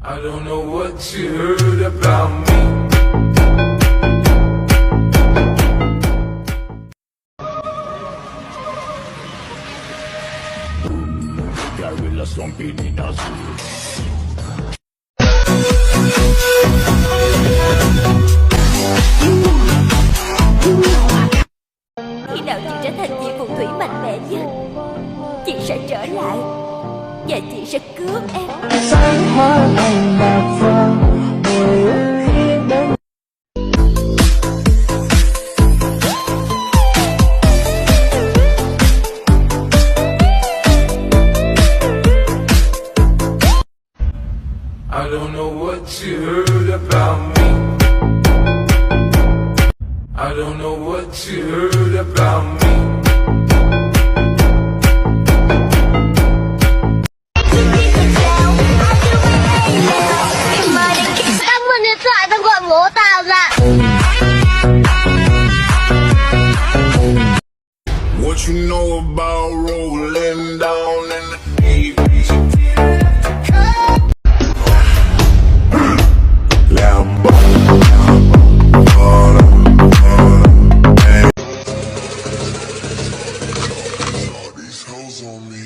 I don't know what you heard about me. Gorillas stomping in the zoo. Khi nào chị trở thành chị phù thủy mạnh mẽ nhất, chị sẽ trở lại và chị sẽ cứu em. Sáng hoa thành bạc phơ mùi hương khi đến. I don't know what you heard about me. I don't know what you heard about me. What you know about rolling down in the deep? Lambo, all these hoes on me.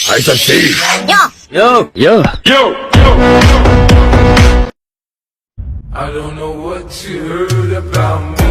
I said see. Yo. I don't know what you heard about me.